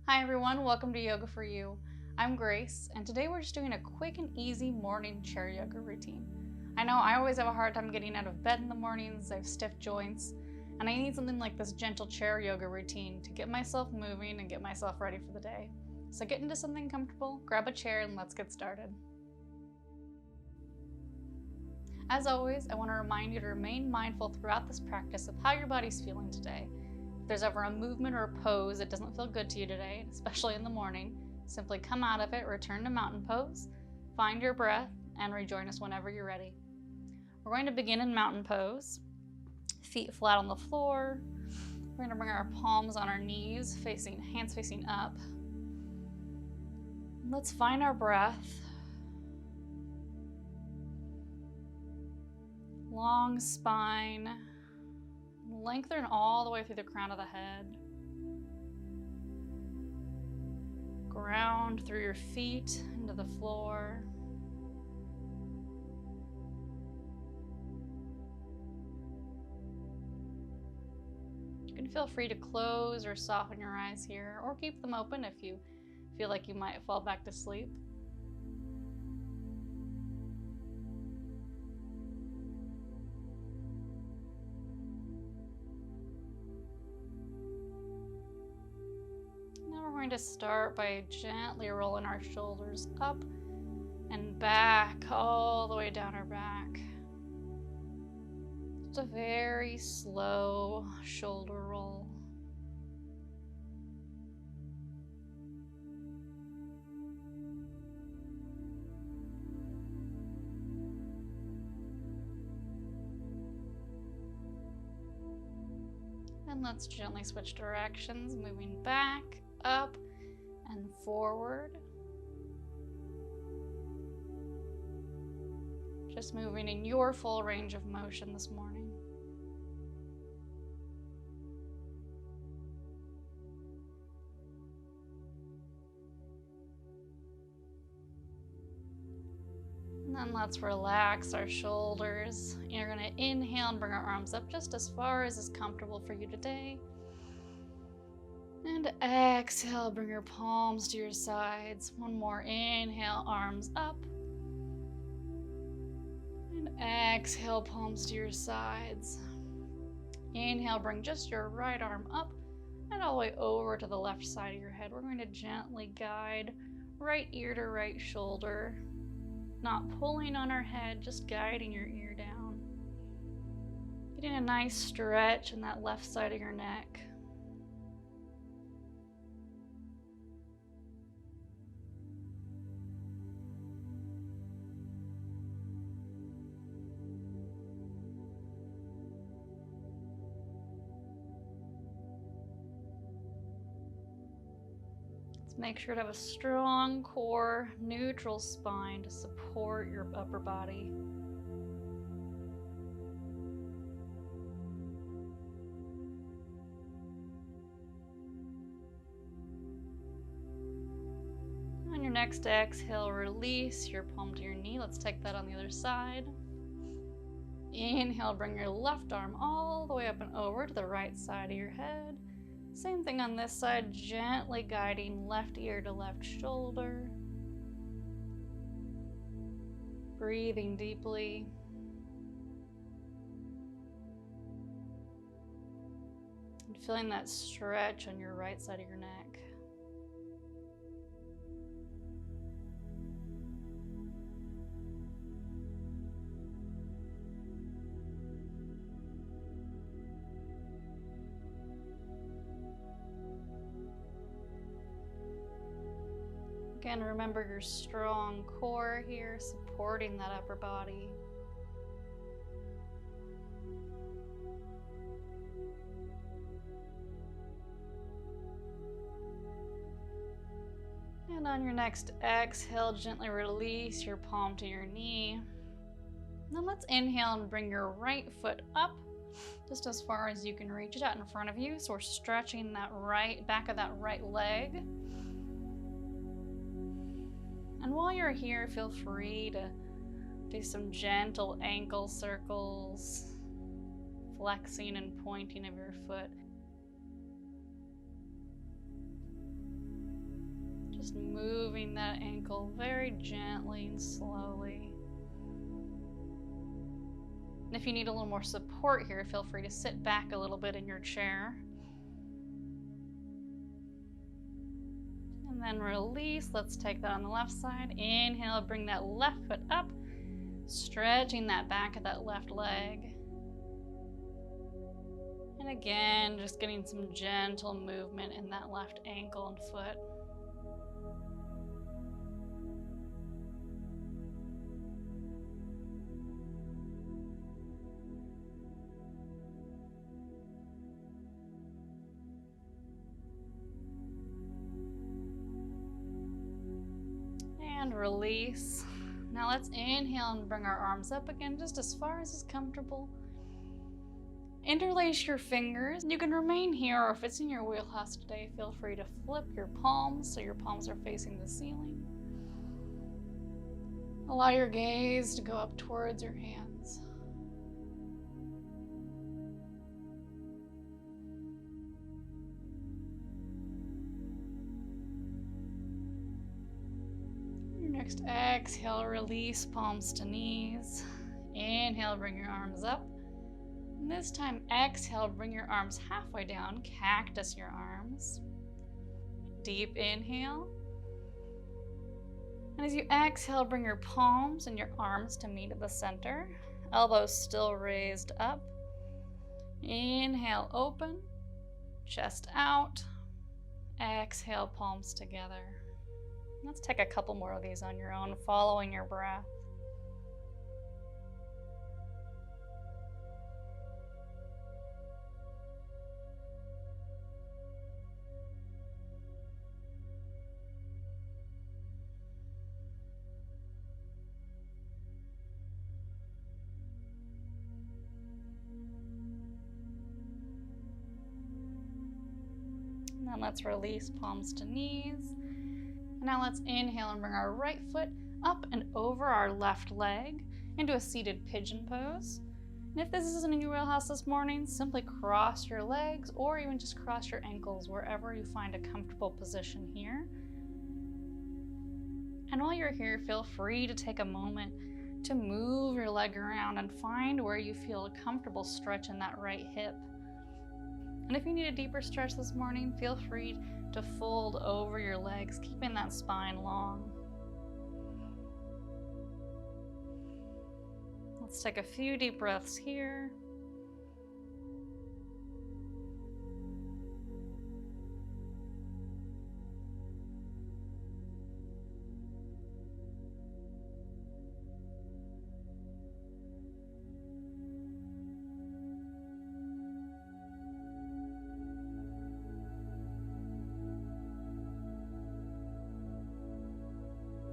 Hi everyone, welcome to Yoga for You. I'm Grace, and today we're just doing a quick and easy morning chair yoga routine. I know I always have a hard time getting out of bed in the mornings, I have stiff joints, and I need something like this gentle chair yoga routine to get myself moving and get myself ready for the day. So get into something comfortable, grab a chair, and let's get started. As always, I want to remind you to remain mindful throughout this practice of how your body's feeling today. If there's ever a movement or a pose that doesn't feel good to you today, especially in the morning, simply come out of it, return to mountain pose, find your breath, and rejoin us whenever you're ready. We're going to begin in mountain pose. Feet flat on the floor. We're going to bring our palms on our knees, hands facing up. Let's find our breath. Long spine, lengthen all the way through the crown of the head. Ground through your feet into the floor. You can feel free to close or soften your eyes here, or keep them open if you feel like you might fall back to sleep. We're going to start by gently rolling our shoulders up and back, all the way down our back. Just a very slow shoulder roll. And let's gently switch directions, moving back, up and forward. Just moving in your full range of motion this morning. And then let's relax our shoulders. You're going to inhale and bring our arms up just as far as is comfortable for you today. And exhale, bring your palms to your sides. One more inhale, arms up. And exhale, palms to your sides. Inhale, bring just your right arm up and all the way over to the left side of your head. We're going to gently guide right ear to right shoulder. Not pulling on our head, just guiding your ear down. Getting a nice stretch in that left side of your neck. Make sure to have a strong core, neutral spine to support your upper body. On your next exhale, release your palm to your knee. Let's take that on the other side. Inhale, bring your left arm all the way up and over to the right side of your head. Same thing on this side, gently guiding left ear to left shoulder. Breathing deeply. And feeling that stretch on your right side of your neck. Again, remember your strong core here, supporting that upper body. And on your next exhale, gently release your palm to your knee. Then let's inhale and bring your right foot up, just as far as you can reach it out in front of you. So we're stretching that back of that right leg. And while you're here, feel free to do some gentle ankle circles, flexing and pointing of your foot. Just moving that ankle very gently and slowly. And if you need a little more support here, feel free to sit back a little bit in your chair. And then release. Let's take that on the left side. Inhale, bring that left foot up, stretching that back of that left leg. And again, just getting some gentle movement in that left ankle and foot. And release. Now let's inhale and bring our arms up again, just as far as is comfortable. Interlace your fingers. You can remain here, or if it's in your wheelhouse today, feel free to flip your palms so your palms are facing the ceiling. Allow your gaze to go up towards your hands. Your next exhale, release palms to knees. Inhale, bring your arms up. And this time, exhale, bring your arms halfway down, cactus your arms. Deep inhale. And as you exhale, bring your palms and your arms to meet at the center. Elbows still raised up. Inhale, open. Chest out. Exhale, palms together. Let's take a couple more of these on your own, following your breath. Now let's release palms to knees. Now let's inhale and bring our right foot up and over our left leg into a seated pigeon pose. And if this isn't in your wheelhouse this morning, simply cross your legs or even just cross your ankles wherever you find a comfortable position here. And while you're here, feel free to take a moment to move your leg around and find where you feel a comfortable stretch in that right hip. And if you need a deeper stretch this morning, feel free to fold over your legs, keeping that spine long. Let's take a few deep breaths here.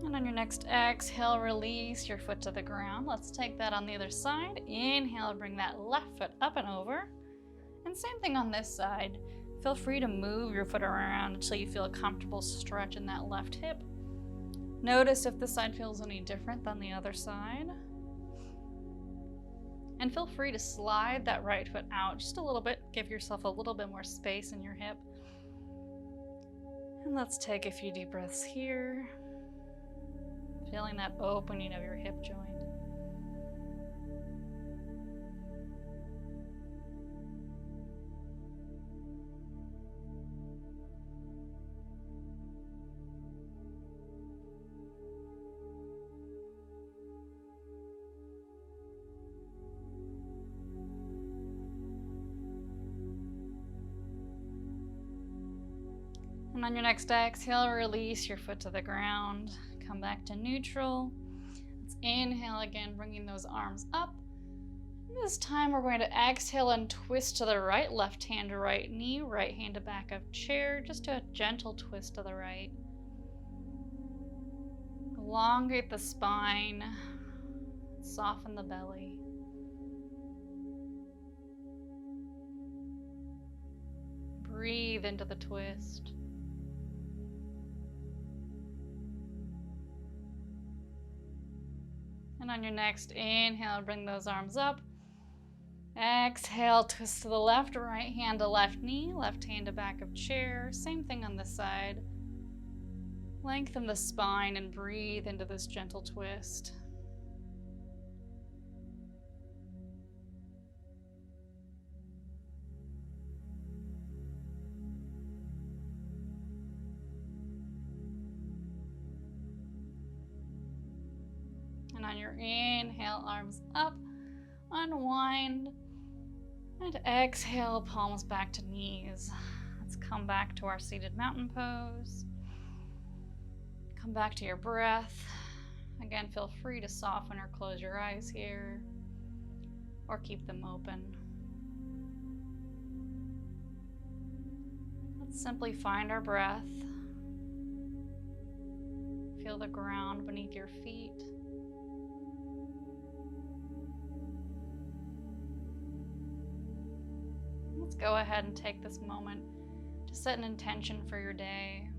And on your next exhale, release your foot to the ground. Let's take that on the other side. Inhale, bring that left foot up and over. And same thing on this side. Feel free to move your foot around until you feel a comfortable stretch in that left hip. Notice if this side feels any different than the other side. And feel free to slide that right foot out just a little bit. Give yourself a little bit more space in your hip. And let's take a few deep breaths here. Feeling that opening of your hip joint. And on your next exhale, release your foot to the ground. Come back to neutral. Let's inhale again, bringing those arms up. This time we're going to exhale and twist to the right, left hand to right knee, right hand to back of chair, just a gentle twist to the right. Elongate the spine, soften the belly. Breathe into the twist. And on your next inhale, bring those arms up. Exhale, twist to the left, right hand to left knee, left hand to back of chair. Same thing on this side. Lengthen the spine and breathe into this gentle twist. And on your inhale, arms up, unwind, and exhale, palms back to knees. Let's come back to our seated mountain pose. Come back to your breath. Again, feel free to soften or close your eyes here, or keep them open. Let's simply find our breath. Feel the ground beneath your feet. Let's go ahead and take this moment to set an intention for your day.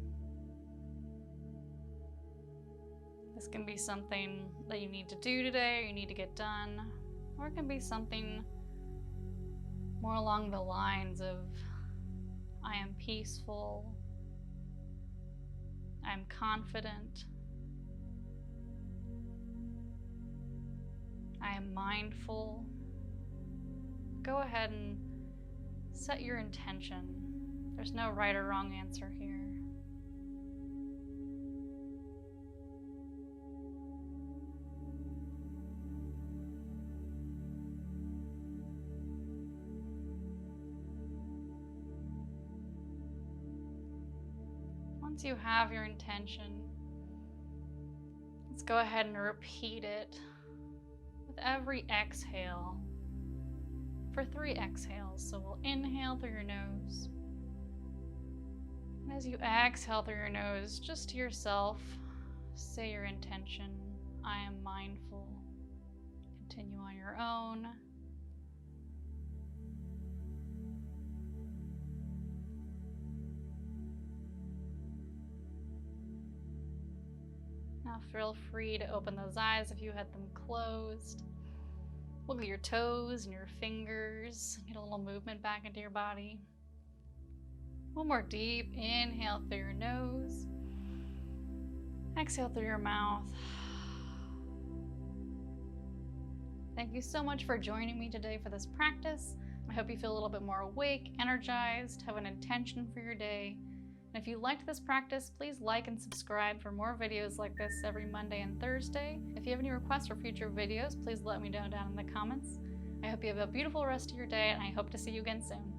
This can be something that you need to do today, or you need to get done, or it can be something more along the lines of, I am peaceful, I am confident, I am mindful. Go ahead and set your intention. There's no right or wrong answer here. Once you have your intention, let's go ahead and repeat it with every exhale for 3 exhales. So we'll inhale through your nose. And as you exhale through your nose, just to yourself, say your intention. I am mindful. Continue on your own. Now feel free to open those eyes if you had them closed. Wiggle your toes and your fingers. Get a little movement back into your body. One more deep inhale through your nose. Exhale through your mouth. Thank you so much for joining me today for this practice. I hope you feel a little bit more awake, energized, have an intention for your day. And if you liked this practice, please like and subscribe for more videos like this every Monday and Thursday. If you have any requests for future videos, please let me know down in the comments. I hope you have a beautiful rest of your day, and I hope to see you again soon.